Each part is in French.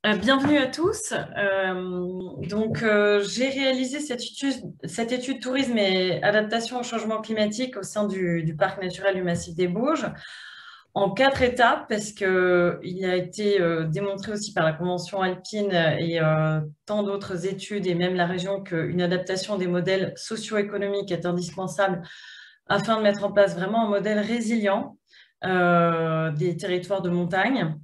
Bienvenue à tous. J'ai réalisé cette étude tourisme et adaptation au changement climatique au sein du parc naturel du Massif des Bauges en 4 étapes parce que il a été démontré aussi par la Convention alpine et tant d'autres études et même la région qu'une adaptation des modèles socio-économiques est indispensable afin de mettre en place vraiment un modèle résilient des territoires de montagne.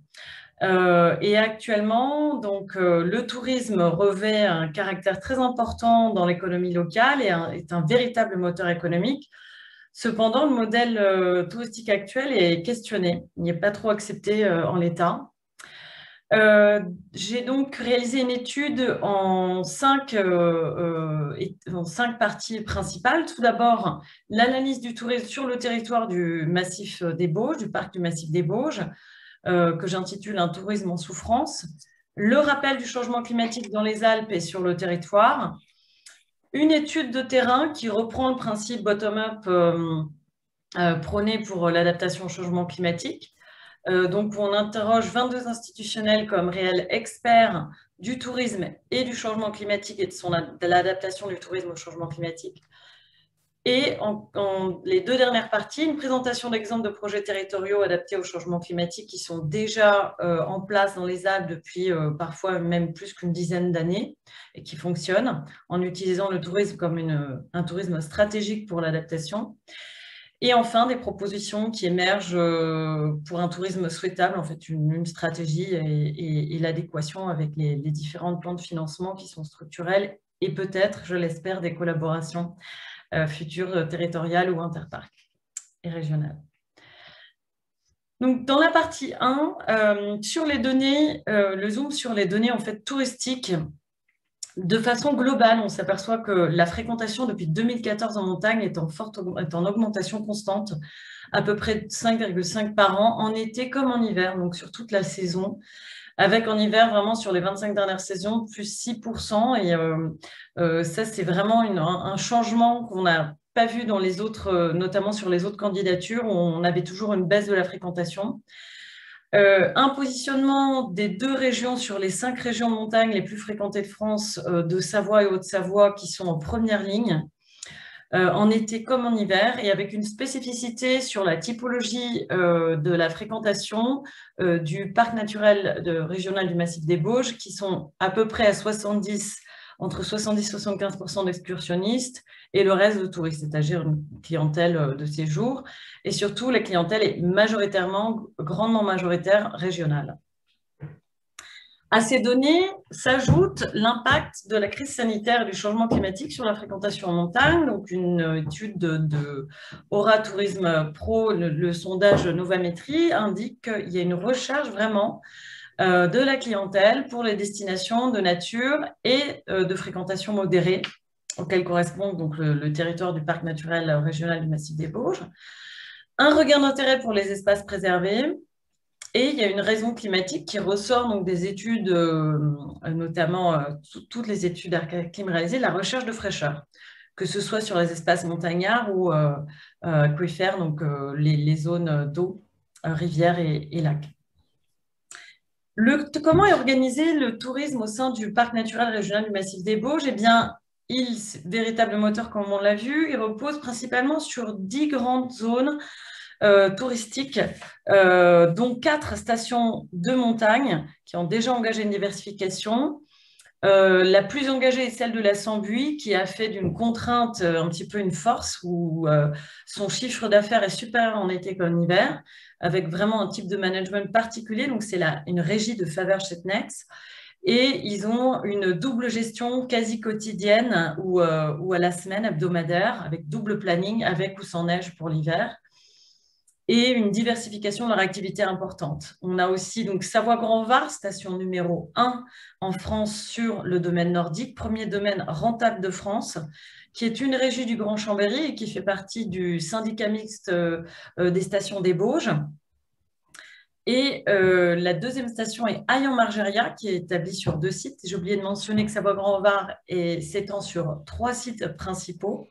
Et actuellement, le tourisme revêt un caractère très important dans l'économie locale et est un véritable moteur économique. Cependant, le modèle touristique actuel est questionné. Il n'est pas trop accepté en l'état. Euh, j'ai donc réalisé une étude en cinq parties principales. Tout d'abord, l'analyse du tourisme sur le territoire du massif des Bauges, du parc du massif des Bauges, que j'intitule Un tourisme en souffrance, le rappel du changement climatique dans les Alpes et sur le territoire, une étude de terrain qui reprend le principe bottom-up prôné pour l'adaptation au changement climatique. Donc, on interroge 22 institutionnels comme réels experts du tourisme et du changement climatique et de l'adaptation du tourisme au changement climatique. Et les deux dernières parties, une présentation d'exemples de projets territoriaux adaptés au changement climatique qui sont déjà en place dans les Alpes depuis parfois même plus qu'une dizaine d'années et qui fonctionnent en utilisant le tourisme comme un tourisme stratégique pour l'adaptation. Et enfin, des propositions qui émergent pour un tourisme souhaitable, en fait, une stratégie et l'adéquation avec les différents plans de financement qui sont structurels et peut-être, je l'espère, des collaborations futures territoriales ou interparcs et régionales. Donc, dans la partie 1, sur les données, le zoom sur les données en fait, touristiques, de façon globale, on s'aperçoit que la fréquentation depuis 2014 en montagne est en augmentation constante, à peu près 5,5 par an, en été comme en hiver, donc sur toute la saison, avec en hiver vraiment sur les 25 dernières saisons, plus 6%. Et ça, c'est vraiment un changement qu'on n'a pas vu dans les autres, notamment sur les autres candidatures, où on avait toujours une baisse de la fréquentation. Un positionnement des 2 régions sur les 5 régions de montagne les plus fréquentées de France, de Savoie et Haute-Savoie, qui sont en première ligne, en été comme en hiver, et avec une spécificité sur la typologie de la fréquentation du parc naturel régional du Massif des Bauges, qui sont à peu près à entre 70 et 75% d'excursionnistes, et le reste de touristes, c'est-à-dire une clientèle de séjour. Et surtout, la clientèle est grandement majoritaire régionale. À ces données s'ajoute l'impact de la crise sanitaire et du changement climatique sur la fréquentation en montagne. Donc, une étude de Aura Tourisme Pro, le sondage Novamétrie, indique qu'il y a une recherche vraiment de la clientèle pour les destinations de nature et de fréquentation modérée, auquel correspond donc le territoire du parc naturel régional du Massif des Bauges. Un regain d'intérêt pour les espaces préservés. Et il y a une raison climatique qui ressort donc des études, notamment toutes les études Arcaclim réalisées, la recherche de fraîcheur, que ce soit sur les espaces montagnards ou aquifères, donc les zones d'eau, rivières et lacs. Comment est organisé le tourisme au sein du parc naturel régional du Massif des Bauges? Eh bien, véritable moteur comme on l'a vu, il repose principalement sur 10 grandes zones touristiques, dont 4 stations de montagne qui ont déjà engagé une diversification. La plus engagée est celle de la Sambuie, qui a fait d'une contrainte un petit peu une force, où son chiffre d'affaires est supérieur en été qu'en hiver, avec vraiment un type de management particulier. Donc, c'est une régie de Faverges-Setnex. Et ils ont une double gestion quasi quotidienne ou à la semaine hebdomadaire, avec double planning, avec ou sans neige pour l'hiver, et une diversification de leur activité importante. On a aussi donc Savoie-Grand-Var, station numéro 1 en France sur le domaine nordique, premier domaine rentable de France, qui est une régie du Grand Chambéry et qui fait partie du syndicat mixte des stations des Bauges. Et la deuxième station est Ayan-Margeria, qui est établie sur 2 sites. J'ai oublié de mentionner que Savoie-Grand-Var s'étend sur 3 sites principaux.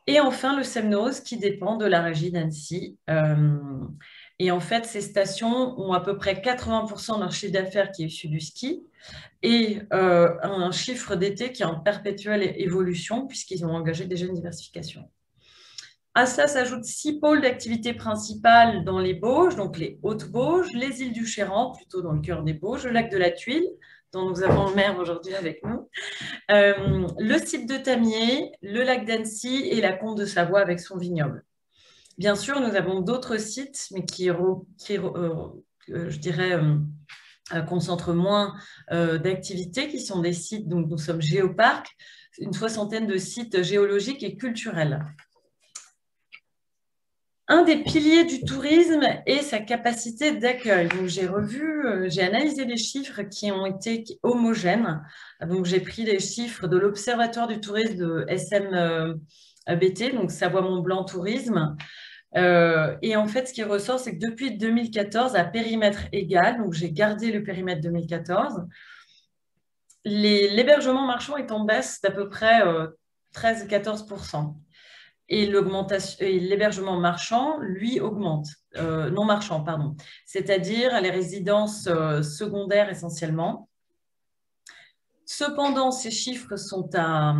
Et enfin, le Semnoz, qui dépend de la régie d'Annecy. Et en fait, ces stations ont à peu près 80% de leur chiffre d'affaires qui est issu du ski et un chiffre d'été qui est en perpétuelle évolution puisqu'ils ont engagé déjà une diversification. À ça s'ajoutent 6 pôles d'activité principales dans les Bauges, donc les Hautes-Bauges, les îles du Chéran, plutôt dans le cœur des Bauges, le lac de la Tuile, dont nous avons le maire aujourd'hui avec nous, le site de Tamier, le lac d'Annecy et la Combe de Savoie avec son vignoble. Bien sûr, nous avons d'autres sites, mais qui je dirais, concentrent moins d'activités, qui sont des sites, donc nous sommes géoparcs, une 60aine de sites géologiques et culturels. Un des piliers du tourisme est sa capacité d'accueil. Donc, j'ai analysé les chiffres qui ont été homogènes. Donc, j'ai pris les chiffres de l'Observatoire du tourisme de SMBT, donc Savoie-Mont-Blanc Tourisme. Et en fait, ce qui ressort, c'est que depuis 2014, à périmètre égal, donc j'ai gardé le périmètre 2014, l'hébergement marchand est en baisse d'à peu près 13-14%. Et l'hébergement marchand, lui, augmente. Non marchand, pardon. C'est-à-dire les résidences secondaires essentiellement. Cependant, ces chiffres sont à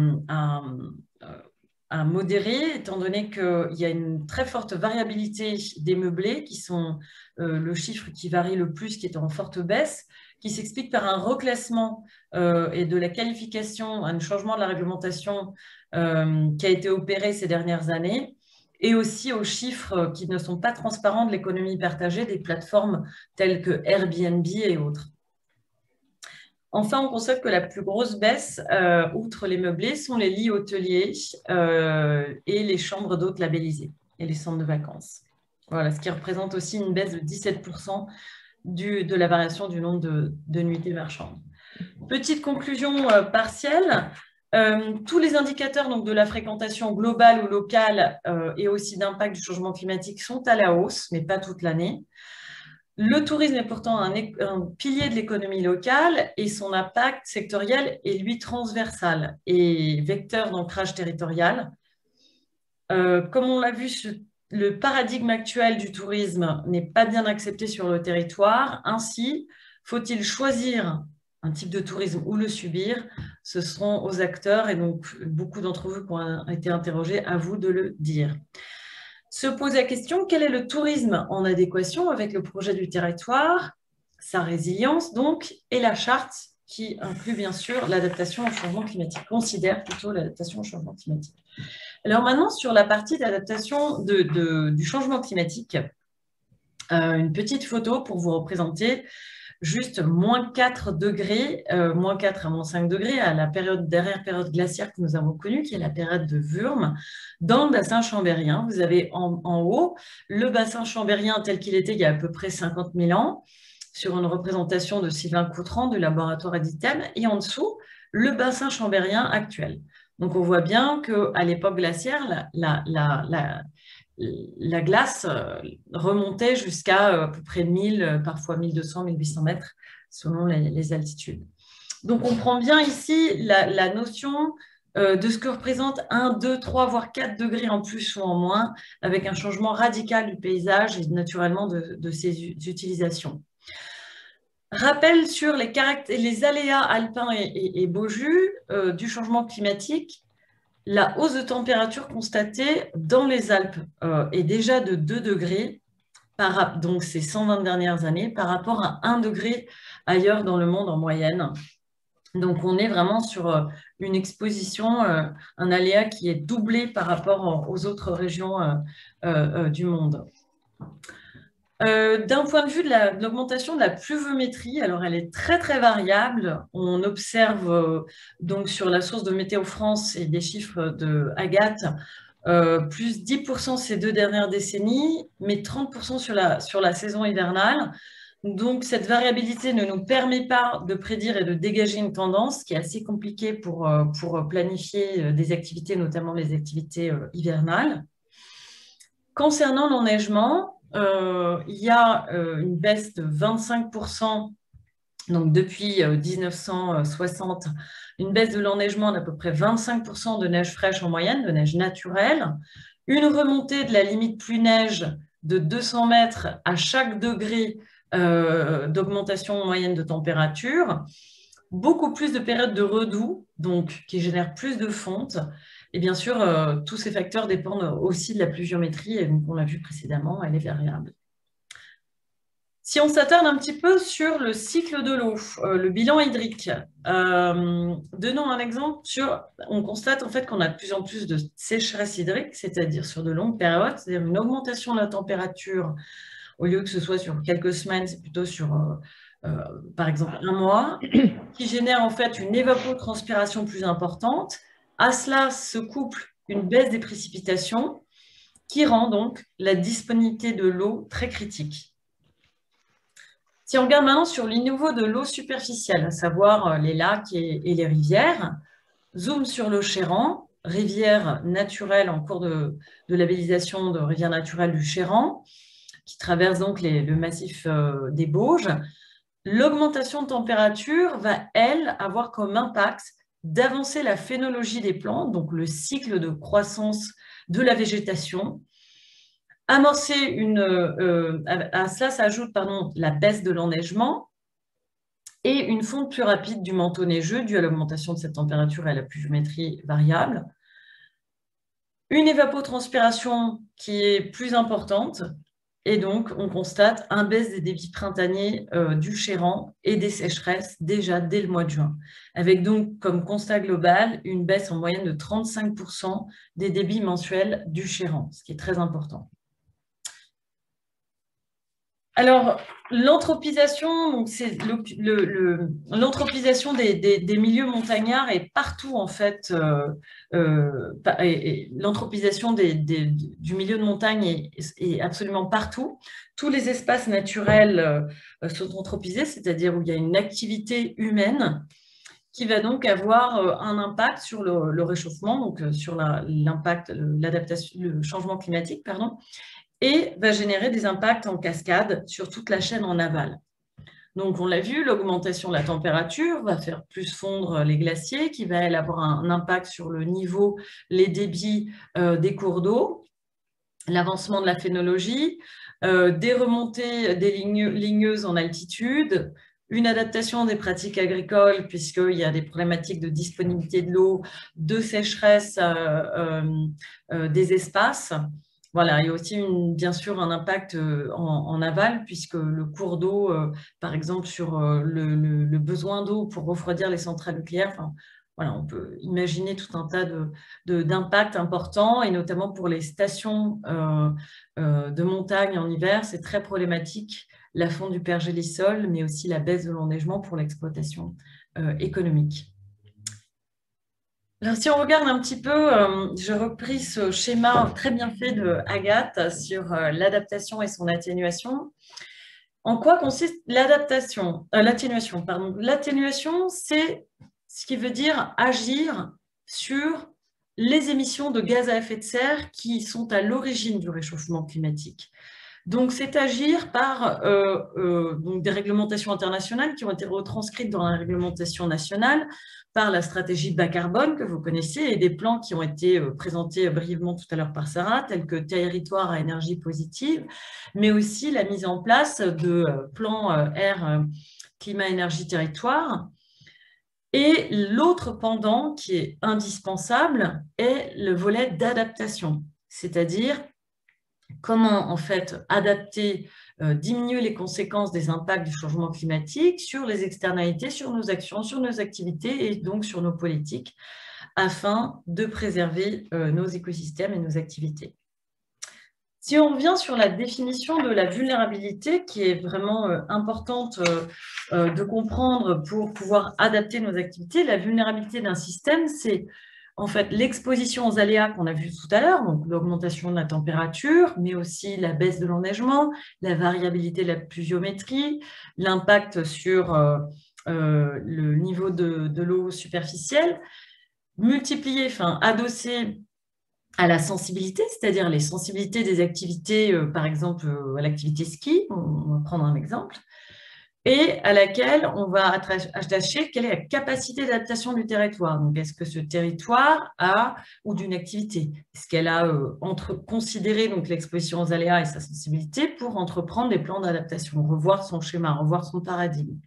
modérer, étant donné qu'il y a une très forte variabilité des meublés, qui sont le chiffre qui varie le plus, qui est en forte baisse, qui s'explique par un reclassement et de la qualification, un changement de la réglementation qui a été opéré ces dernières années, et aussi aux chiffres qui ne sont pas transparents de l'économie partagée des plateformes telles que Airbnb et autres. Enfin, on constate que la plus grosse baisse, outre les meublés, sont les lits hôteliers et les chambres d'hôtes labellisées et les centres de vacances. Voilà, ce qui représente aussi une baisse de 17% de la variation du nombre de nuitées marchandes. Petite conclusion partielle, tous les indicateurs donc, de la fréquentation globale ou locale et aussi d'impact du changement climatique sont à la hausse, mais pas toute l'année. Le tourisme est pourtant un pilier de l'économie locale et son impact sectoriel est lui transversal et vecteur d'ancrage territorial. Comme on l'a vu, le paradigme actuel du tourisme n'est pas bien accepté sur le territoire. Ainsi, faut-il choisir un type de tourisme ou le subir? Ce seront aux acteurs et donc beaucoup d'entre vous qui ont été interrogés, à vous de le dire. Se pose la question, quel est le tourisme en adéquation avec le projet du territoire, sa résilience donc, et la charte qui inclut bien sûr l'adaptation au changement climatique, considère plutôt l'adaptation au changement climatique. Alors maintenant, sur la partie d'adaptation du changement climatique, une petite photo pour vous représenter juste moins 4 degrés, moins 4 à moins 5 degrés à la dernière période glaciaire que nous avons connue, qui est la période de Würm, dans le bassin chambérien. Vous avez en haut le bassin chambérien tel qu'il était il y a à peu près 50 000 ans, sur une représentation de Sylvain Coutran du laboratoire Editem, et en dessous, le bassin chambérien actuel. Donc on voit bien qu'à l'époque glaciaire, la glace remontait jusqu'à à peu près 1000, parfois 1200, 1800 mètres, selon les altitudes. Donc, on prend bien ici la notion de ce que représente 1, 2, 3, voire 4 degrés en plus ou en moins, avec un changement radical du paysage et naturellement de ses utilisations. Rappel sur les aléas alpins et bojus du changement climatique. La hausse de température constatée dans les Alpes est déjà de 2 degrés, donc ces 120 dernières années, par rapport à 1 degré ailleurs dans le monde en moyenne. Donc, on est vraiment sur une exposition, un aléa qui est doublé par rapport aux autres régions du monde. D'un point de vue de l'augmentation de la pluviométrie, alors elle est très très variable. On observe donc sur la source de Météo France et des chiffres de Agathe, plus 10% ces 2 dernières décennies, mais 30% sur la saison hivernale. Donc cette variabilité ne nous permet pas de prédire et de dégager une tendance, qui est assez compliquée pour planifier des activités, notamment les activités hivernales. Concernant l'enneigement, il y a une baisse de 25%, donc depuis 1960, une baisse de l'enneigement d'à peu près 25% de neige fraîche en moyenne, de neige naturelle, une remontée de la limite pluie-neige de 200 mètres à chaque degré d'augmentation moyenne de température, beaucoup plus de périodes de redoux, donc qui génèrent plus de fonte. Et bien sûr, tous ces facteurs dépendent aussi de la pluviométrie, et donc on l'a vu précédemment, elle est variable. Si on s'attarde un petit peu sur le cycle de l'eau, le bilan hydrique, donnons un exemple on constate en fait qu'on a de plus en plus de sécheresse hydrique, c'est-à-dire sur de longues périodes, c'est-à-dire une augmentation de la température, au lieu que ce soit sur quelques semaines, c'est plutôt sur, par exemple, un mois, qui génère en fait une évapotranspiration plus importante. À cela se couple une baisse des précipitations qui rend donc la disponibilité de l'eau très critique. Si on regarde maintenant sur les niveaux de l'eau superficielle, à savoir les lacs et les rivières, zoom sur le Chéran, rivière naturelle en cours de labellisation de rivière naturelle du Chéran, qui traverse donc le massif des Bauges. L'augmentation de température va, elle, avoir comme impact d'avancer la phénologie des plantes, donc le cycle de croissance de la végétation, amorcer à cela s'ajoute la baisse de l'enneigement et une fonte plus rapide du manteau neigeux due à l'augmentation de cette température et à la pluviométrie variable. Une évapotranspiration qui est plus importante et donc on constate un baisse des débits printaniers du Chéran et des sécheresses déjà dès le mois de juin, avec donc comme constat global une baisse en moyenne de 35% des débits mensuels du Chéran, ce qui est très important. Alors, l'anthropisation, c'est l'anthropisation des milieux montagnards est partout en fait. L'anthropisation du milieu de montagne est absolument partout. Tous les espaces naturels sont anthropisés, c'est-à-dire où il y a une activité humaine qui va donc avoir un impact sur le réchauffement, donc sur l'impact, l'adaptation, le changement climatique, pardon, et va générer des impacts en cascade sur toute la chaîne en aval. Donc, on l'a vu, l'augmentation de la température va faire plus fondre les glaciers, qui va avoir un impact sur le niveau, les débits des cours d'eau, l'avancement de la phénologie, des remontées des ligneuses en altitude, une adaptation des pratiques agricoles, puisqu'il y a des problématiques de disponibilité de l'eau, de sécheresse des espaces. Voilà, il y a aussi bien sûr un impact en aval, puisque le cours d'eau, par exemple, sur le besoin d'eau pour refroidir les centrales nucléaires, voilà, on peut imaginer tout un tas d'impacts importants, et notamment pour les stations de montagne en hiver, c'est très problématique, la fonte du pergélisol, mais aussi la baisse de l'enneigement pour l'exploitation économique. Alors, si on regarde un petit peu, j'ai repris ce schéma très bien fait de Agathe sur l'adaptation et son atténuation. En quoi consiste l'atténuation? L'atténuation, c'est ce qui veut dire agir sur les émissions de gaz à effet de serre qui sont à l'origine du réchauffement climatique. Donc, c'est agir par donc des réglementations internationales qui ont été retranscrites dans la réglementation nationale, par la stratégie bas carbone que vous connaissez et des plans qui ont été présentés brièvement tout à l'heure par Sarah, tels que territoire à énergie positive, mais aussi la mise en place de plans air, climat, énergie, territoire. Et l'autre pendant qui est indispensable est le volet d'adaptation, c'est-à-dire comment en fait adapter, diminuer les conséquences des impacts du changement climatique sur les externalités, sur nos actions, sur nos activités et donc sur nos politiques, afin de préserver nos écosystèmes et nos activités. Si on revient sur la définition de la vulnérabilité, qui est vraiment importante de comprendre pour pouvoir adapter nos activités, la vulnérabilité d'un système, c'est en fait l'exposition aux aléas qu'on a vu tout à l'heure, donc l'augmentation de la température, mais aussi la baisse de l'enneigement, la variabilité de la pluviométrie, l'impact sur le niveau de l'eau superficielle, multiplié, adossé à la sensibilité, c'est-à-dire les sensibilités des activités, par exemple à l'activité ski, on va prendre un exemple, et à laquelle on va attacher quelle est la capacité d'adaptation du territoire. Donc, est-ce que ce territoire a, ou d'une activité, est-ce qu'elle a considéré donc l'exposition aux aléas et sa sensibilité pour entreprendre des plans d'adaptation, revoir son schéma, revoir son paradigme.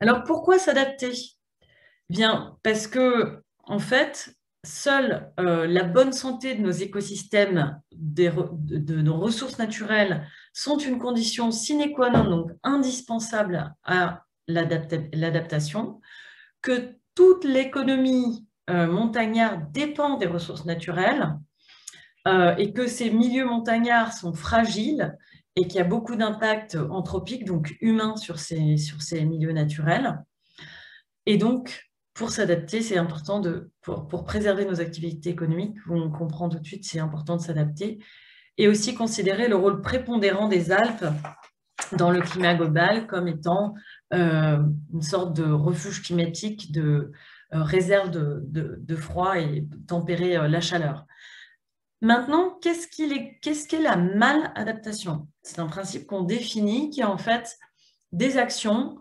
Alors, pourquoi s'adapter? Bien, parce que, en fait, seule la bonne santé de nos écosystèmes, de nos ressources naturelles, sont une condition sine qua non, donc indispensable à l'adaptation, que toute l'économie montagnarde dépend des ressources naturelles et que ces milieux montagnards sont fragiles et qu'il y a beaucoup d'impacts anthropiques, donc humains, sur ces milieux naturels. Et donc, pour s'adapter, c'est important pour préserver nos activités économiques, on comprend tout de suite, c'est important de s'adapter, et aussi considérer le rôle prépondérant des Alpes dans le climat global comme étant une sorte de refuge climatique, de réserve de froid et tempérer la chaleur. Maintenant, qu'est-ce qu'est la maladaptation? C'est un principe qu'on définit qui est en fait des actions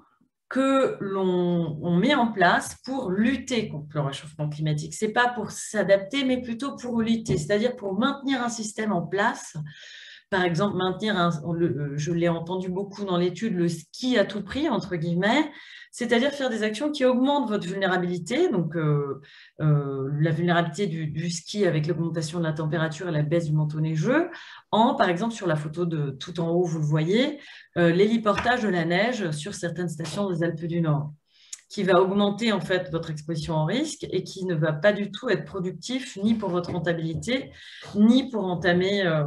que l'on met en place pour lutter contre le réchauffement climatique. Ce n'est pas pour s'adapter, mais plutôt pour lutter, c'est-à-dire pour maintenir un système en place. Par exemple, je l'ai entendu beaucoup dans l'étude, le ski à tout prix, entre guillemets, c'est-à-dire faire des actions qui augmentent votre vulnérabilité, donc la vulnérabilité du ski avec l'augmentation de la température et la baisse du manteau neigeux, par exemple, sur la photo de tout en haut, vous le voyez, l'héliportage de la neige sur certaines stations des Alpes du Nord, qui va augmenter en fait votre exposition en risque et qui ne va pas du tout être productif ni pour votre rentabilité, ni pour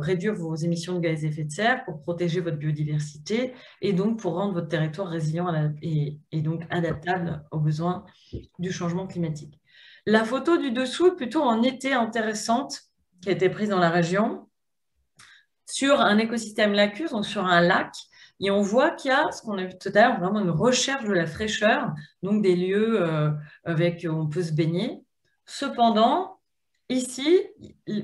réduire vos émissions de gaz à effet de serre, pour protéger votre biodiversité et donc pour rendre votre territoire résilient et donc adaptable aux besoins du changement climatique. La photo du dessous est plutôt en été intéressante, qui a été prise dans la région, sur un écosystème lacustre, donc sur un lac, et on voit qu'il y a, ce qu'on a vu tout à l'heure, vraiment une recherche de la fraîcheur, donc des lieux où on peut se baigner. Cependant, ici,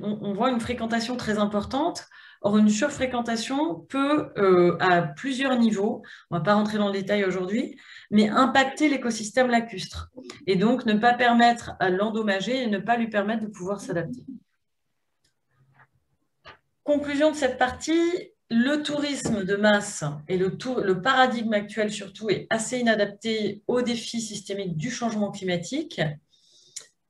on voit une fréquentation très importante. Or, une surfréquentation peut, à plusieurs niveaux, on ne va pas rentrer dans le détail aujourd'hui, mais impacter l'écosystème lacustre. Et donc, ne pas permettre à l'endommager et ne pas lui permettre de pouvoir s'adapter. Conclusion de cette partie, le tourisme de masse et le paradigme actuel surtout est assez inadapté aux défis systémiques du changement climatique.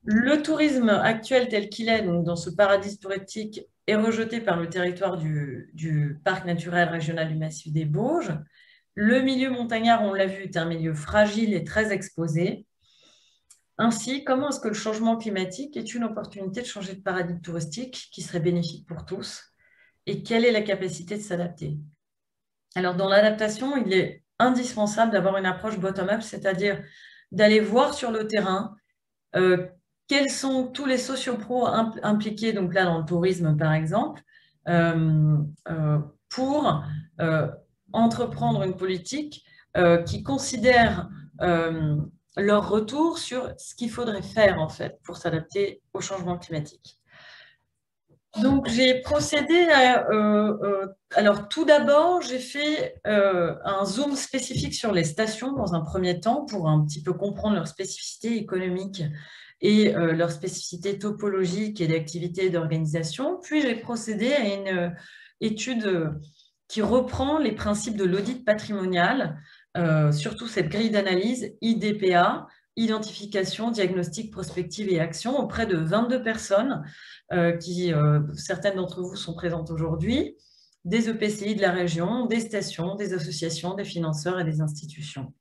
Le tourisme actuel tel qu'il est, donc dans ce paradis touristique, est rejeté par le territoire du parc naturel régional du Massif des Bauges. Le milieu montagnard, on l'a vu, est un milieu fragile et très exposé. Ainsi, comment est-ce que le changement climatique est une opportunité de changer de paradigme touristique qui serait bénéfique pour tous? Et quelle est la capacité de s'adapter? Alors, dans l'adaptation, il est indispensable d'avoir une approche bottom-up, c'est-à-dire d'aller voir sur le terrain quels sont tous les sociopros impliqués, donc là dans le tourisme par exemple, pour entreprendre une politique qui considère leur retour sur ce qu'il faudrait faire en fait pour s'adapter au changement climatique. Donc, j'ai procédé à… alors, tout d'abord, j'ai fait un zoom spécifique sur les stations dans un premier temps pour un petit peu comprendre leur spécificité économique et leur spécificité topologique et d'activité et d'organisation. Puis, j'ai procédé à une étude qui reprend les principes de l'audit patrimonial, surtout cette grille d'analyse IDPA, identification, diagnostic, prospective et action, auprès de 22 personnes certaines d'entre vous sont présentes aujourd'hui, des EPCI de la région, des stations, des associations, des financeurs et des institutions.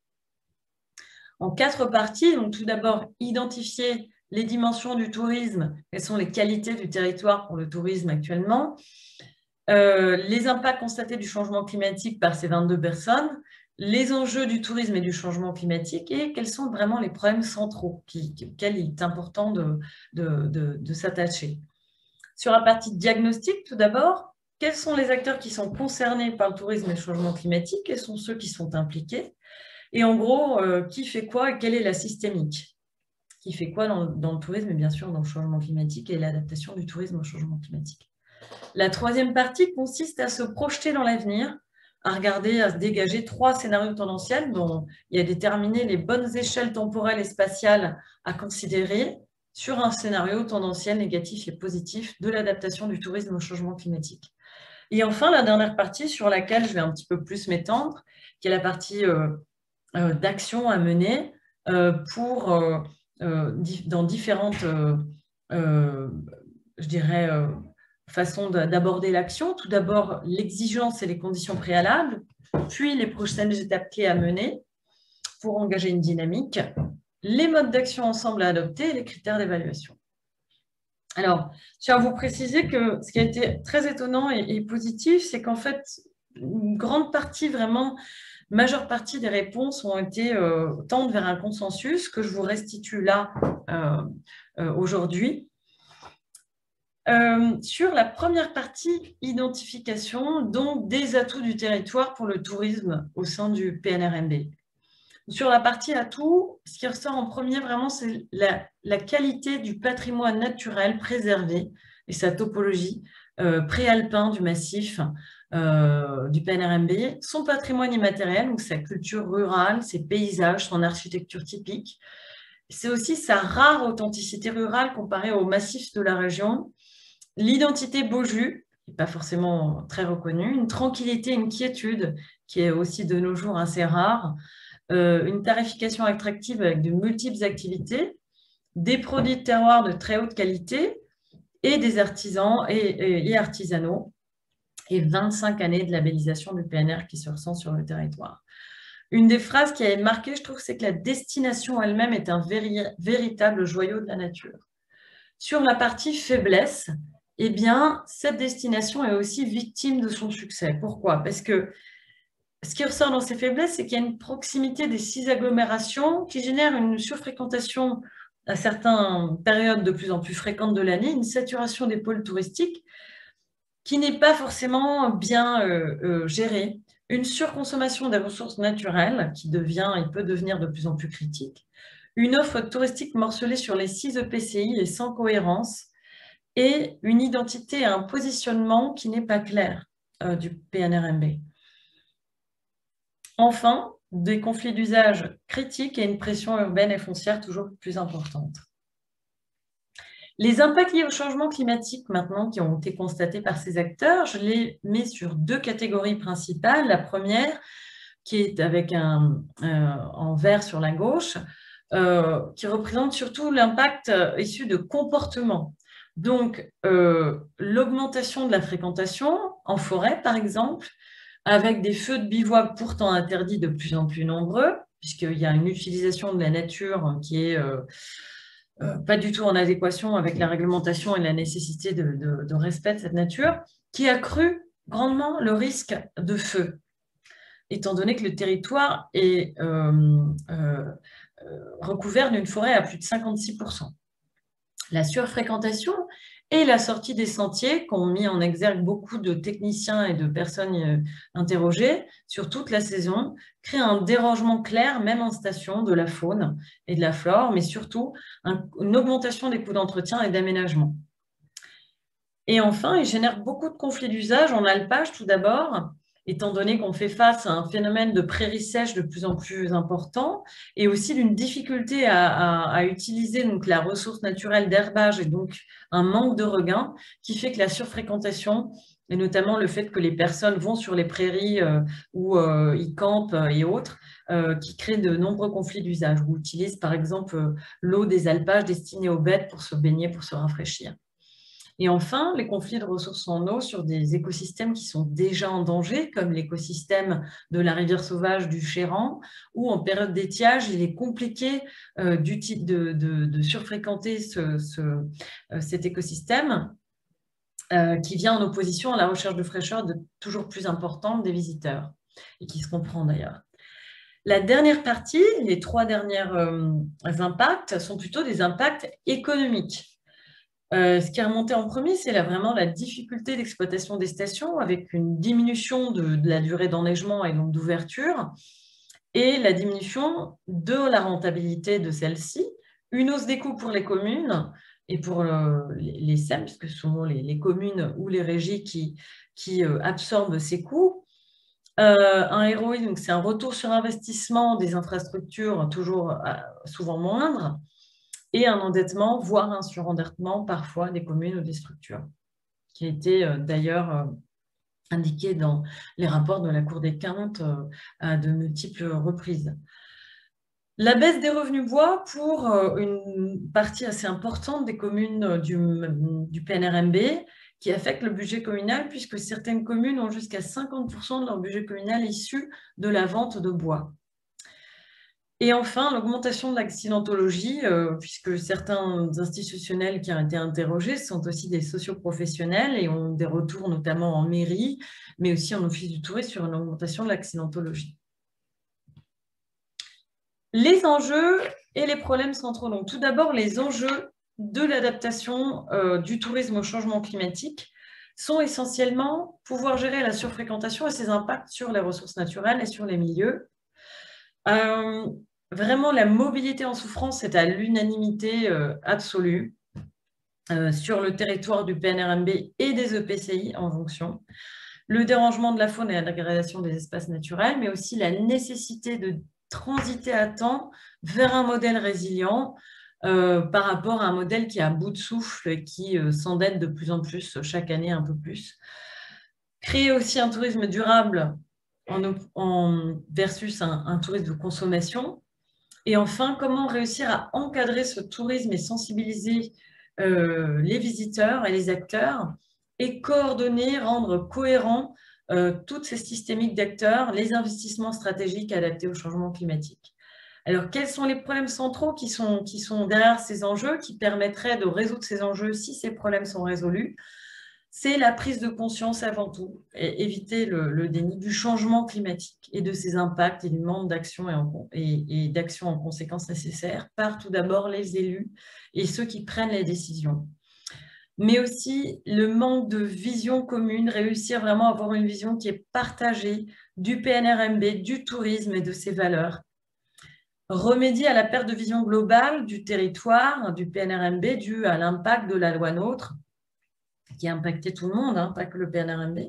En 4 parties, donc tout d'abord, identifier les dimensions du tourisme, quelles sont les qualités du territoire pour le tourisme actuellement, les impacts constatés du changement climatique par ces 22 personnes, les enjeux du tourisme et du changement climatique et quels sont vraiment les problèmes centraux auxquels il est important de s'attacher. Sur la partie diagnostic, tout d'abord, quels sont les acteurs qui sont concernés par le tourisme et le changement climatique? Quels sont ceux qui sont impliqués? Et en gros, qui fait quoi et quelle est la systémique? Qui fait quoi dans le tourisme et bien sûr dans le changement climatique et l'adaptation du tourisme au changement climatique? La troisième partie consiste à se projeter dans l'avenir, à regarder, à se dégager 3 scénarios tendanciels dont il a déterminé les bonnes échelles temporelles et spatiales à considérer sur un scénario tendanciel négatif et positif de l'adaptation du tourisme au changement climatique. Et enfin, la dernière partie sur laquelle je vais un petit peu plus m'étendre, qui est la partie d'action à mener dans différentes, je dirais, façons d'aborder l'action. Tout d'abord, l'exigence et les conditions préalables, puis les prochaines étapes clés à mener pour engager une dynamique, les modes d'action ensemble à adopter et les critères d'évaluation. Alors, je tiens à vous préciser que ce qui a été très étonnant et positif, c'est qu'en fait, une grande partie, vraiment, majeure partie des réponses ont été tendent vers un consensus que je vous restitue là aujourd'hui. Sur la première partie, identification, donc des atouts du territoire pour le tourisme au sein du PNRMB. Sur la partie atouts, ce qui ressort en premier, vraiment, c'est la qualité du patrimoine naturel préservé et sa topologie préalpin du massif du PNRMB, son patrimoine immatériel, donc sa culture rurale, ses paysages, son architecture typique. C'est aussi sa rare authenticité rurale comparée au massif de la région, l'identité Beaujus, qui n'est pas forcément très reconnue, une tranquillité, une quiétude qui est aussi de nos jours assez rare, une tarification attractive avec de multiples activités, des produits de terroir de très haute qualité et des artisans et artisanaux, et 25 années de labellisation du PNR qui se ressent sur le territoire. Une des phrases qui a marqué, je trouve, c'est que la destination elle-même est un véritable joyau de la nature. Sur la partie faiblesse, eh bien, cette destination est aussi victime de son succès. Pourquoi? Parce que ce qui ressort dans ces faiblesses, c'est qu'il y a une proximité des 6 agglomérations qui génère une surfréquentation à certaines périodes de plus en plus fréquentes de l'année, une saturation des pôles touristiques qui n'est pas forcément bien gérée, une surconsommation des ressources naturelles qui devient et peut devenir de plus en plus critique, une offre touristique morcelée sur les 6 EPCI et sans cohérence, et une identité et un positionnement qui n'est pas clair du PNRMB. Enfin, des conflits d'usage critiques et une pression urbaine et foncière toujours plus importante. Les impacts liés au changement climatique maintenant qui ont été constatés par ces acteurs, je les mets sur 2 catégories principales. La première, qui est avec en vert sur la gauche, qui représente surtout l'impact issu de comportements. Donc, l'augmentation de la fréquentation en forêt, par exemple, avec des feux de bivouac pourtant interdits de plus en plus nombreux, puisqu'il y a une utilisation de la nature qui est pas du tout en adéquation avec la réglementation et la nécessité de respect de cette nature, qui accrut grandement le risque de feu, étant donné que le territoire est recouvert d'une forêt à plus de 56%. La surfréquentation et la sortie des sentiers qu'ont mis en exergue beaucoup de techniciens et de personnes interrogées sur toute la saison créent un dérangement clair, même en station, de la faune et de la flore, mais surtout une augmentation des coûts d'entretien et d'aménagement. Et enfin, il génère beaucoup de conflits d'usage en alpage tout d'abord, étant donné qu'on fait face à un phénomène de prairies sèches de plus en plus important et aussi d'une difficulté à utiliser donc, la ressource naturelle d'herbage et donc un manque de regain qui fait que la surfréquentation et notamment le fait que les personnes vont sur les prairies où ils campent et autres, qui créent de nombreux conflits d'usage ou utilisent par exemple l'eau des alpages destinée aux bêtes pour se baigner, pour se rafraîchir. Et enfin, les conflits de ressources en eau sur des écosystèmes qui sont déjà en danger, comme l'écosystème de la rivière sauvage du Chéran, où en période d'étiage, il est compliqué de surfréquenter cet écosystème qui vient en opposition à la recherche de fraîcheur toujours plus importante des visiteurs, et qui se comprend d'ailleurs. La dernière partie, les 3 derniers impacts, sont plutôt des impacts économiques. Ce qui est remonté en premier, c'est vraiment la difficulté d'exploitation des stations avec une diminution de la durée d'enneigement et donc d'ouverture et la diminution de la rentabilité de celle-ci, une hausse des coûts pour les communes et pour les SEM, puisque ce sont les communes ou les régies qui absorbent ces coûts, Un ROI, donc c'est un retour sur investissement des infrastructures toujours souvent moindre, et un endettement, voire un surendettement parfois des communes ou des structures, qui a été d'ailleurs indiqué dans les rapports de la Cour des comptes à de multiples reprises. La baisse des revenus bois pour une partie assez importante des communes du PNRMB qui affecte le budget communal puisque certaines communes ont jusqu'à 50% de leur budget communal issu de la vente de bois. Et enfin, l'augmentation de l'accidentologie, puisque certains institutionnels qui ont été interrogés sont aussi des socioprofessionnels et ont des retours notamment en mairie, mais aussi en office du tourisme sur une augmentation de l'accidentologie. Les enjeux et les problèmes centraux. Donc, tout d'abord, les enjeux de l'adaptation du tourisme au changement climatique sont essentiellement pouvoir gérer la surfréquentation et ses impacts sur les ressources naturelles et sur les milieux. Vraiment, la mobilité en souffrance est à l'unanimité absolue sur le territoire du PNRMB et des EPCI en fonction. Le dérangement de la faune et la dégradation des espaces naturels, mais aussi la nécessité de transiter à temps vers un modèle résilient par rapport à un modèle qui est à bout de souffle et qui s'endette de plus en plus, chaque année un peu plus. Créer aussi un tourisme durable versus un tourisme de consommation. Et enfin, comment réussir à encadrer ce tourisme et sensibiliser les visiteurs et les acteurs et coordonner, rendre cohérent toutes ces systémiques d'acteurs, les investissements stratégiques adaptés au changement climatique. Alors, quels sont les problèmes centraux qui sont derrière ces enjeux, qui permettraient de résoudre ces enjeux si ces problèmes sont résolus? C'est la prise de conscience avant tout, et éviter le déni du changement climatique et de ses impacts et du manque d'action et d'action en conséquence nécessaires par tout d'abord les élus et ceux qui prennent les décisions. Mais aussi le manque de vision commune, réussir vraiment à avoir une vision qui est partagée du PNRMB, du tourisme et de ses valeurs. Remédier à la perte de vision globale du territoire, du PNRMB, due à l'impact de la loi NOTRe, qui a impacté tout le monde, hein, pas que le PNRMB,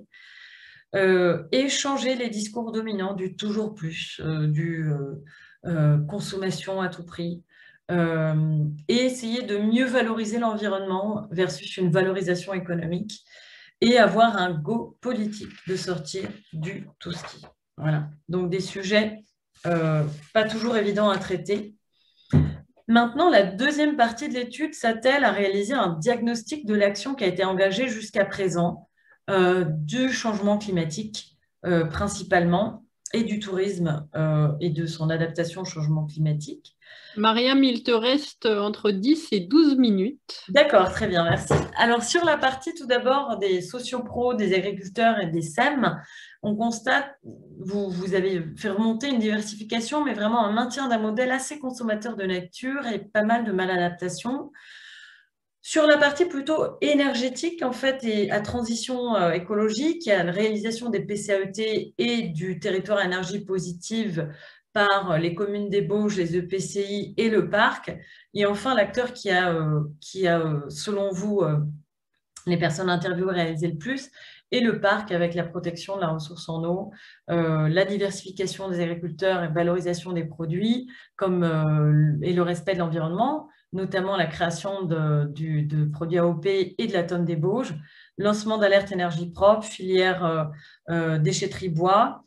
et changer les discours dominants du toujours plus, du consommation à tout prix, et essayer de mieux valoriser l'environnement versus une valorisation économique et avoir un go politique de sortir du tout ski. Voilà, donc des sujets pas toujours évidents à traiter. Maintenant, la deuxième partie de l'étude s'attelle à réaliser un diagnostic de l'action qui a été engagée jusqu'à présent du changement climatique principalement et du tourisme et de son adaptation au changement climatique. Mariam, il te reste entre 10 et 12 minutes. D'accord, très bien, merci. Alors, sur la partie tout d'abord des sociopros, des agriculteurs et des SEM, on constate, vous avez fait remonter une diversification, mais vraiment un maintien d'un modèle assez consommateur de nature et pas mal de maladaptation. Sur la partie plutôt énergétique, en fait, et à transition écologique, il y a la réalisation des PCAET et du territoire à énergie positive par les communes des Bauges, les EPCI et le parc. Et enfin, l'acteur qui a selon vous, les personnes interviewées réalisé le plus, et le parc avec la protection de la ressource en eau, la diversification des agriculteurs et valorisation des produits et le respect de l'environnement, notamment la création de produits AOP et de la tonne des Bauges, lancement d'alerte énergie propre, filière déchetterie bois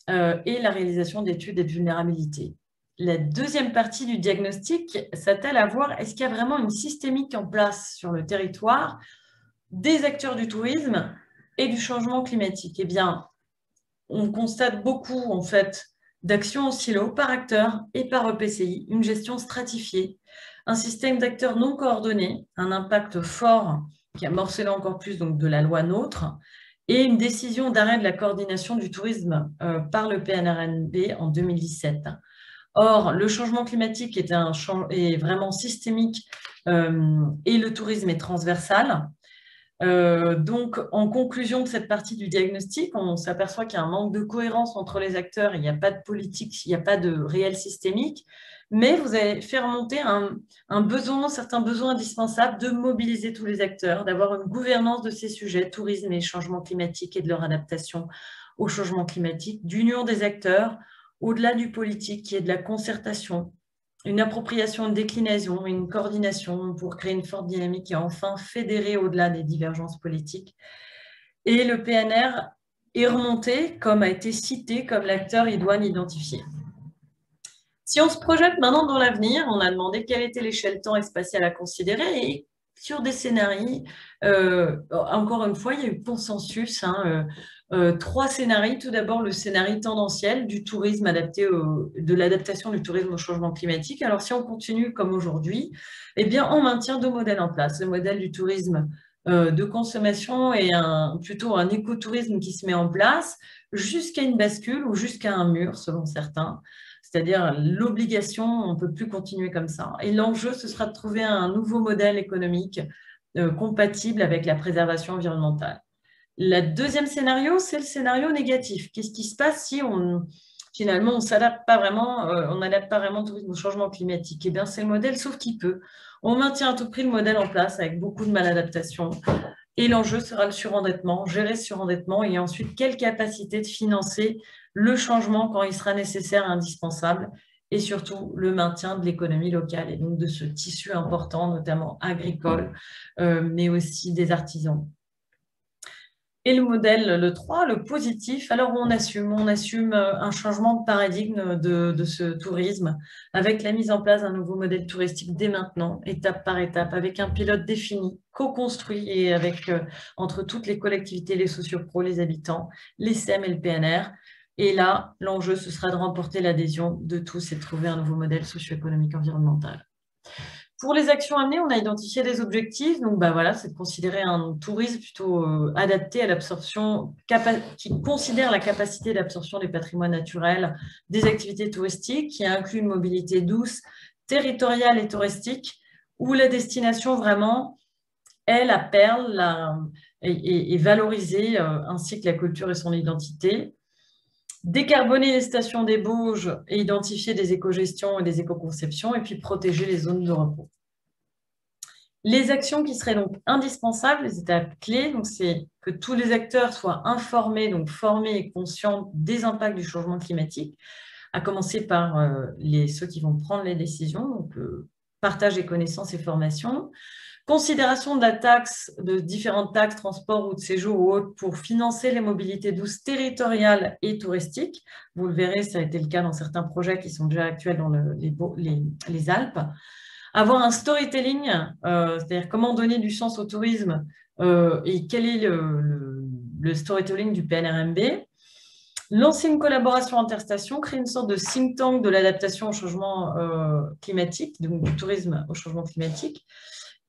et la réalisation d'études et de vulnérabilité. La deuxième partie du diagnostic s'attelle à voir est-ce qu'il y a vraiment une systémique en place sur le territoire des acteurs du tourisme et du changement climatique. Eh bien, on constate beaucoup, en fait, d'actions en silo par acteur et par EPCI, une gestion stratifiée, un système d'acteurs non coordonnés, un impact fort qui a morcelé encore plus donc, de la loi NOTRe, et une décision d'arrêt de la coordination du tourisme par le PNRNB en 2017. Or, le changement climatique est vraiment systémique et le tourisme est transversal. Donc, en conclusion de cette partie du diagnostic, on s'aperçoit qu'il y a un manque de cohérence entre les acteurs, il n'y a pas de politique, il n'y a pas de réel systémique, mais vous avez fait remonter certains besoins indispensables de mobiliser tous les acteurs, d'avoir une gouvernance de ces sujets, tourisme et changement climatique et de leur adaptation au changement climatique, d'union des acteurs, au-delà du politique, qui est de la concertation, une appropriation, une déclinaison, une coordination pour créer une forte dynamique et enfin fédérer au-delà des divergences politiques. Et le PNR est remonté, comme a été cité, comme l'acteur idoine identifié. Si on se projette maintenant dans l'avenir, on a demandé quelle était l'échelle temps et spatiale à considérer et sur des scénarios, encore une fois, il y a eu consensus, 3 scénarios. Tout d'abord, le scénario tendanciel du tourisme adapté, de l'adaptation du tourisme au changement climatique. Alors, si on continue comme aujourd'hui, eh bien, on maintient 2 modèles en place. Le modèle du tourisme de consommation et plutôt un écotourisme qui se met en place jusqu'à une bascule ou jusqu'à un mur, selon certains. C'est-à-dire l'obligation, on ne peut plus continuer comme ça. Et l'enjeu, ce sera de trouver un nouveau modèle économique compatible avec la préservation environnementale. Le deuxième scénario, c'est le scénario négatif. Qu'est-ce qui se passe si finalement on n'adapte pas vraiment le tourisme au changement climatique? Eh bien, c'est le modèle sauf qui peut. On maintient à tout prix le modèle en place avec beaucoup de maladaptation. Et l'enjeu sera le surendettement, gérer ce surendettement et ensuite quelle capacité de financer le changement quand il sera nécessaire et indispensable et surtout le maintien de l'économie locale et donc de ce tissu important, notamment agricole, mais aussi des artisans. Et le modèle, le 3, le positif, alors on assume un changement de paradigme de ce tourisme avec la mise en place d'un nouveau modèle touristique dès maintenant, étape par étape, avec un pilote défini, co-construit et avec entre toutes les collectivités, les sociopros, les habitants, les SEM et le PNR. Et là, l'enjeu, ce sera de remporter l'adhésion de tous et de trouver un nouveau modèle socio-économique environnemental. Pour les actions amenées, on a identifié des objectifs. Donc, voilà, c'est de considérer un tourisme plutôt adapté à l'absorption, qui considère la capacité d'absorption des patrimoines naturels, des activités touristiques, qui inclut une mobilité douce, territoriale et touristique, où la destination vraiment est la perle et valorisée, ainsi que la culture et son identité. Décarboner les stations des bauges et identifier des éco-gestions et des éco-conceptions, et puis protéger les zones de repos. Les actions qui seraient donc indispensables, les étapes clés, donc c'est que tous les acteurs soient informés, donc formés et conscients des impacts du changement climatique, à commencer par ceux qui vont prendre les décisions, donc partage des connaissances et formations. Considération de la taxe, de différentes taxes, transport ou de séjour ou autres, pour financer les mobilités douces territoriales et touristiques. Vous le verrez, ça a été le cas dans certains projets qui sont déjà actuels dans les Alpes. Avoir un storytelling, c'est-à-dire comment donner du sens au tourisme et quel est le storytelling du PNRMB. Lancer une collaboration interstation, créer une sorte de think tank de l'adaptation au changement climatique, donc du tourisme au changement climatique.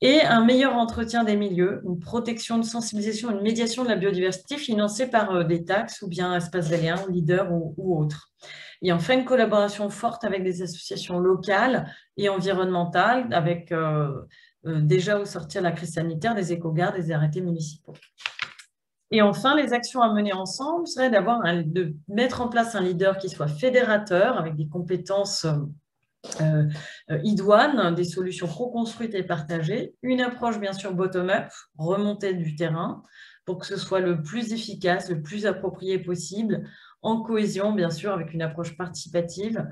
Et un meilleur entretien des milieux, une protection, une sensibilisation, une médiation de la biodiversité financée par des taxes ou bien Espace Valléen, Leader ou autres. Et enfin, une collaboration forte avec des associations locales et environnementales, avec déjà au sortir de la crise sanitaire, des éco-gardes, des arrêtés municipaux. Et enfin, les actions à mener ensemble seraient de mettre en place un leader qui soit fédérateur, avec des compétences idoines, des solutions co-construites et partagées, une approche bien sûr bottom-up, remontée du terrain, pour que ce soit le plus efficace, le plus approprié possible, en cohésion bien sûr, avec une approche participative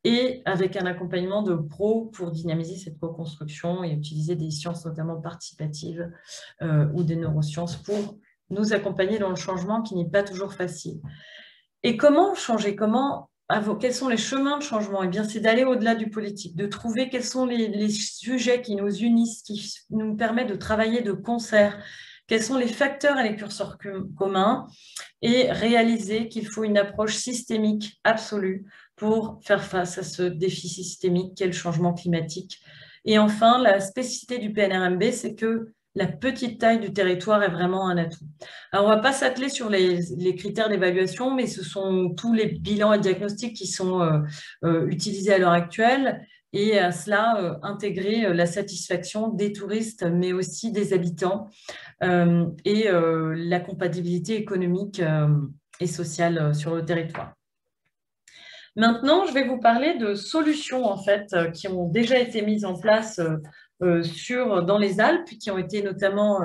et avec un accompagnement de pros pour dynamiser cette co-construction et utiliser des sciences notamment participatives ou des neurosciences pour nous accompagner dans le changement qui n'est pas toujours facile. Et comment changer? Quels sont les chemins de changement? Eh bien, c'est d'aller au-delà du politique, de trouver quels sont les sujets qui nous unissent, qui nous permettent de travailler de concert, quels sont les facteurs et les curseurs communs, et réaliser qu'il faut une approche systémique absolue pour faire face à ce défi systémique qu'est le changement climatique. Et enfin, la spécificité du PNRMB, c'est que la petite taille du territoire est vraiment un atout. Alors, on ne va pas s'atteler sur les critères d'évaluation, mais ce sont tous les bilans et diagnostics qui sont utilisés à l'heure actuelle et à cela intégrer la satisfaction des touristes, mais aussi des habitants et la compatibilité économique et sociale sur le territoire. Maintenant, je vais vous parler de solutions en fait, qui ont déjà été mises en place dans les Alpes, qui ont été notamment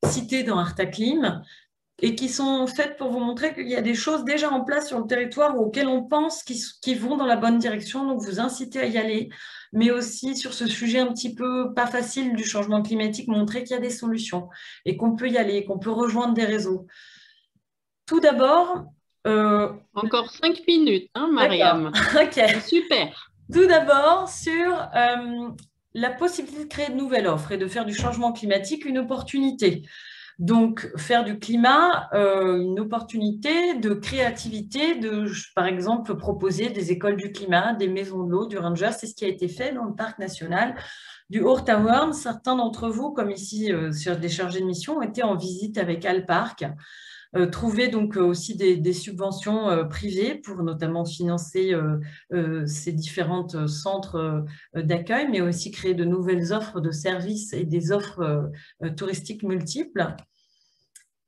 citées dans Artaclim. et qui sont faites pour vous montrer qu'il y a des choses déjà en place sur le territoire auxquelles on pense qui vont dans la bonne direction. Donc, vous incitez à y aller, mais aussi sur ce sujet un petit peu pas facile du changement climatique, montrer qu'il y a des solutions et qu'on peut y aller, qu'on peut rejoindre des réseaux. Tout d'abord, Encore 5 minutes, hein, d'accord, Mariam. ok. Super. Tout d'abord, sur la possibilité de créer de nouvelles offres et de faire du changement climatique une opportunité. Donc, faire du climat une opportunité de créativité, par exemple, proposer des écoles du climat, des maisons de l'eau, du ranger. C'est ce qui a été fait dans le parc national du Haut-Tauern. Certains d'entre vous, comme ici sur des chargés de mission, ont été en visite avec Alparc. Trouver donc aussi des subventions privées pour notamment financer ces différents centres d'accueil, mais aussi créer de nouvelles offres de services et des offres touristiques multiples.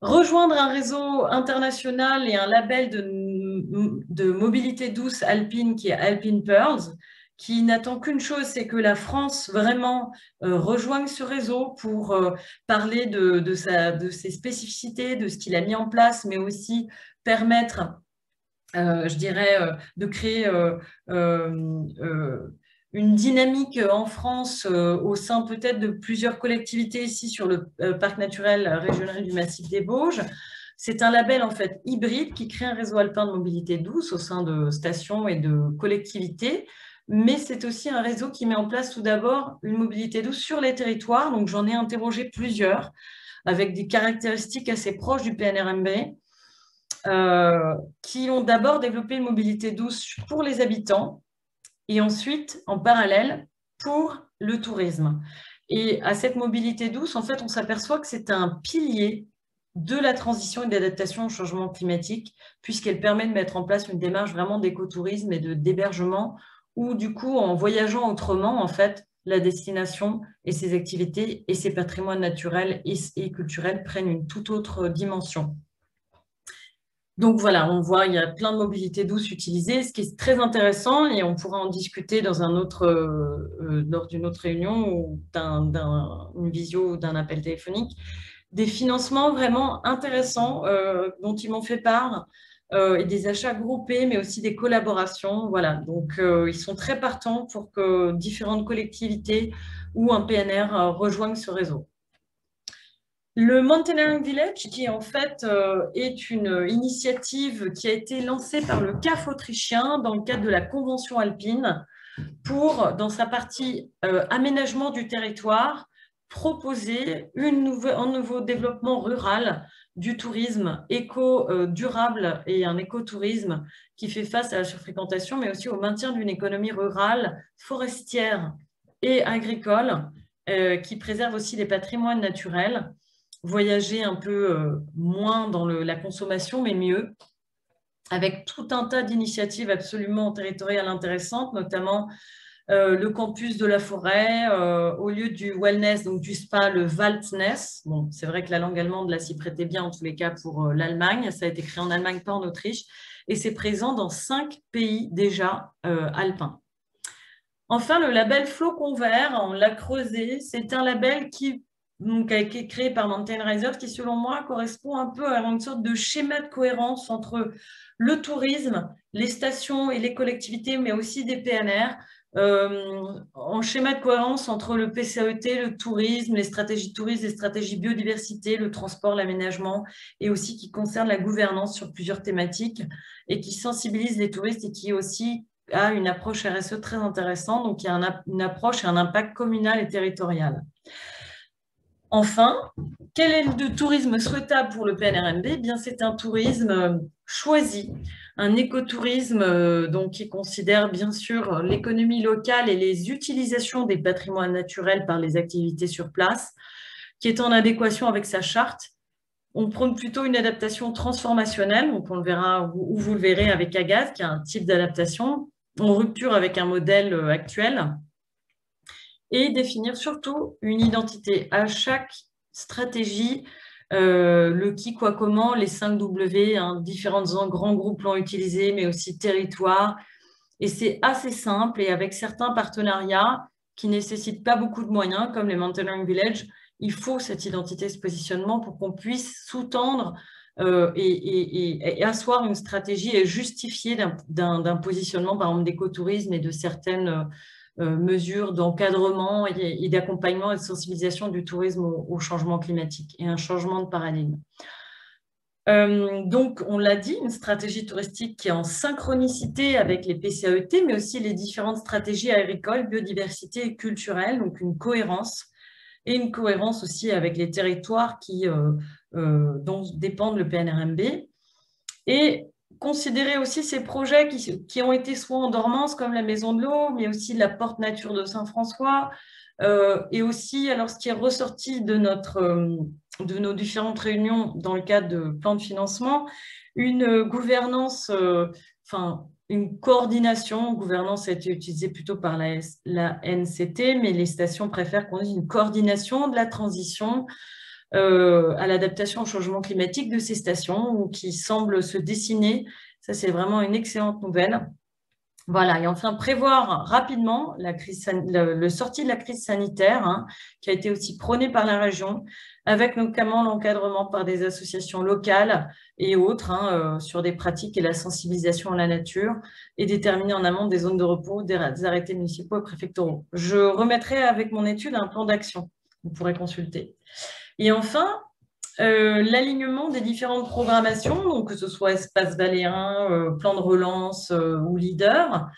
Rejoindre un réseau international et un label de mobilité douce alpine qui est Alpine Pearls, qui n'attend qu'une chose, c'est que la France vraiment rejoigne ce réseau pour parler de ses spécificités, de ce qu'il a mis en place, mais aussi permettre, je dirais, de créer une dynamique en France au sein peut-être de plusieurs collectivités ici sur le parc naturel régional du Massif des Bauges. C'est un label en fait hybride qui crée un réseau alpin de mobilité douce au sein de stations et de collectivités, mais c'est aussi un réseau qui met en place tout d'abord une mobilité douce sur les territoires. Donc j'en ai interrogé plusieurs avec des caractéristiques assez proches du PNRMB. Qui ont d'abord développé une mobilité douce pour les habitants et ensuite, en parallèle, pour le tourisme. Et à cette mobilité douce, en fait, on s'aperçoit que c'est un pilier de la transition et d'adaptation au changement climatique, puisqu'elle permet de mettre en place une démarche vraiment d'écotourisme et d'hébergement, où du coup, en voyageant autrement, en fait, la destination et ses activités et ses patrimoines naturels et culturels prennent une toute autre dimension. Donc voilà, on voit, il y a plein de mobilités douces utilisées, ce qui est très intéressant et on pourra en discuter dans lors d'une autre réunion ou d'une visio ou d'un appel téléphonique. Des financements vraiment intéressants dont ils m'ont fait part et des achats groupés, mais aussi des collaborations. Voilà, donc ils sont très partants pour que différentes collectivités ou un PNR rejoignent ce réseau. Le Mountaineering Village, qui en fait est une initiative qui a été lancée par le CAF autrichien dans le cadre de la Convention alpine pour, dans sa partie aménagement du territoire, proposer un nouveau développement rural du tourisme éco-durable et un écotourisme qui fait face à la surfréquentation, mais aussi au maintien d'une économie rurale, forestière et agricole qui préserve aussi les patrimoines naturels. Voyager un peu moins dans la consommation, mais mieux, avec tout un tas d'initiatives absolument territoriales intéressantes, notamment le campus de la forêt, au lieu du wellness, donc du spa, le Waldness. Bon, c'est vrai que la langue allemande, là, s'y prêtait bien, en tous les cas, pour l'Allemagne. Ça a été créé en Allemagne, pas en Autriche. Et c'est présent dans 5 pays déjà alpins. Enfin, le label Flocon Vert, on l'a creusé. C'est un label qui a été créé par Mountain Risers, qui, selon moi, correspond un peu à une sorte de schéma de cohérence entre le tourisme, les stations et les collectivités, mais aussi des PNR, en schéma de cohérence entre le PCAET, le tourisme, les stratégies de tourisme, les stratégies biodiversité, le transport, l'aménagement, et aussi qui concerne la gouvernance sur plusieurs thématiques et qui sensibilise les touristes et qui aussi a une approche RSE très intéressante. Donc, il y a une approche et un impact communal et territorial. Enfin, quel est le tourisme souhaitable pour le PNRMB? Eh bien, c'est un tourisme choisi, un écotourisme donc, qui considère bien sûr l'économie locale et les utilisations des patrimoines naturels par les activités sur place, qui est en adéquation avec sa charte. On prône plutôt une adaptation transformationnelle, donc on le verra, ou vous le verrez avec Agathe, qui a un type d'adaptation en rupture avec un modèle actuel, et définir surtout une identité à chaque stratégie, le qui, quoi, comment, les 5 W, hein, différents grands groupes l'ont utilisé, mais aussi territoire. Et c'est assez simple et avec certains partenariats qui ne nécessitent pas beaucoup de moyens, comme les Mountaineering Village, il faut cette identité, ce positionnement pour qu'on puisse sous-tendre et asseoir une stratégie et justifier d'un positionnement, par exemple, d'écotourisme et de certaines mesures d'encadrement et d'accompagnement et de sensibilisation du tourisme au changement climatique et un changement de paradigme. Donc, on l'a dit, une stratégie touristique qui est en synchronicité avec les PCAET, mais aussi les différentes stratégies agricoles, biodiversité et culturelles, donc une cohérence, et une cohérence aussi avec les territoires dont dépendent le PNRMB. Et considérer aussi ces projets qui ont été soit en dormance, comme la Maison de l'Eau, mais aussi la Porte Nature de Saint-François, et aussi, alors, ce qui est ressorti de nos différentes réunions dans le cadre de plan de financement, une gouvernance, une coordination. Gouvernance a été utilisée plutôt par la NCT, mais les stations préfèrent qu'on dise une coordination de la transition à l'adaptation au changement climatique de ces stations qui semble se dessiner. Ça, c'est vraiment une excellente nouvelle. Voilà, et enfin prévoir rapidement le sortie de la crise sanitaire, hein, qui a été aussi prônée par la région, avec notamment l'encadrement par des associations locales et autres sur des pratiques et la sensibilisation à la nature, et déterminer en amont des zones de repos, des arrêtés municipaux et préfectoraux. Je remettrai avec mon étude un plan d'action, vous pourrez consulter. Et enfin, l'alignement des différentes programmations, donc que ce soit Espace Valérin, Plan de relance ou Leader,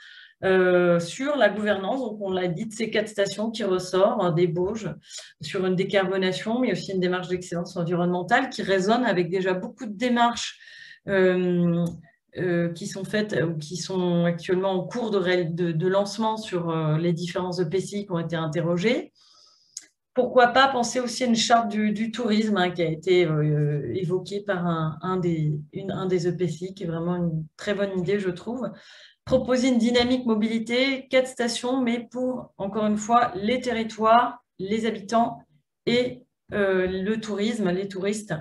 sur la gouvernance. Donc, on l'a dit, de ces 4 stations qui ressortent des Bauges sur une décarbonation, mais aussi une démarche d'excellence environnementale qui résonne avec déjà beaucoup de démarches qui sont faites ou qui sont actuellement en cours de lancement sur les différents EPCI qui ont été interrogés. Pourquoi pas penser aussi à une charte du tourisme qui a été évoquée par un des EPCI, qui est vraiment une très bonne idée, je trouve. Proposer une dynamique mobilité, 4 stations, mais pour, encore une fois, les territoires, les habitants et le tourisme, les touristes.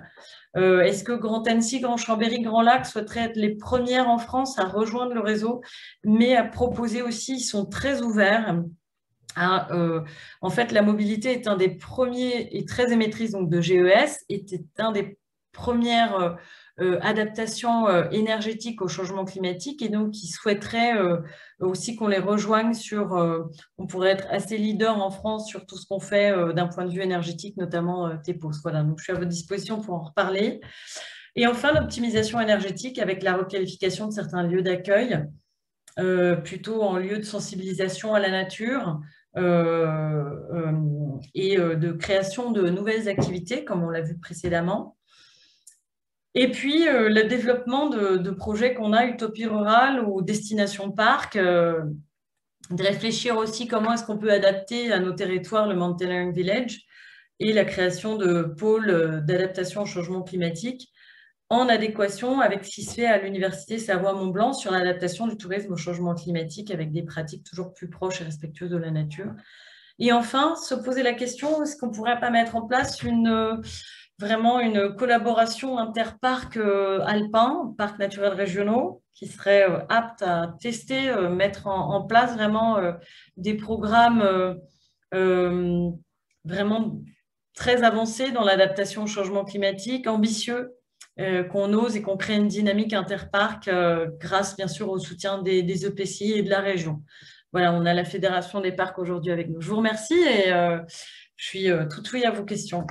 Est-ce que Grand Annecy, Grand Chambéry, Grand Lac souhaiteraient être les premières en France à rejoindre le réseau, mais à proposer aussi, ils sont très ouverts. En fait, la mobilité est un des premiers et très émettrice donc, de GES, était un des premières adaptations énergétiques au changement climatique, et donc qui souhaiteraient aussi qu'on les rejoigne on pourrait être assez leader en France sur tout ce qu'on fait d'un point de vue énergétique, notamment TEPOS. Voilà, donc je suis à votre disposition pour en reparler. Et enfin, l'optimisation énergétique avec la requalification de certains lieux d'accueil, plutôt en lieu de sensibilisation à la nature, et de création de nouvelles activités, comme on l'a vu précédemment. Et puis, le développement de projets qu'on a, Utopie rurale ou Destination Parc, de réfléchir aussi comment est-ce qu'on peut adapter à nos territoires le Mountaineering Village et la création de pôles d'adaptation au changement climatique, en adéquation avec ce qui se fait à l'Université Savoie-Mont-Blanc sur l'adaptation du tourisme au changement climatique avec des pratiques toujours plus proches et respectueuses de la nature. Et enfin, se poser la question, est-ce qu'on ne pourrait pas mettre en place vraiment une collaboration interparc alpin, parcs naturels régionaux, qui serait apte à tester, mettre en place vraiment des programmes vraiment très avancés dans l'adaptation au changement climatique, ambitieux, qu'on ose et qu'on crée une dynamique interparc grâce bien sûr au soutien des EPCI et de la région. Voilà, on a la Fédération des parcs aujourd'hui avec nous. Je vous remercie et je suis tout oui à vos questions.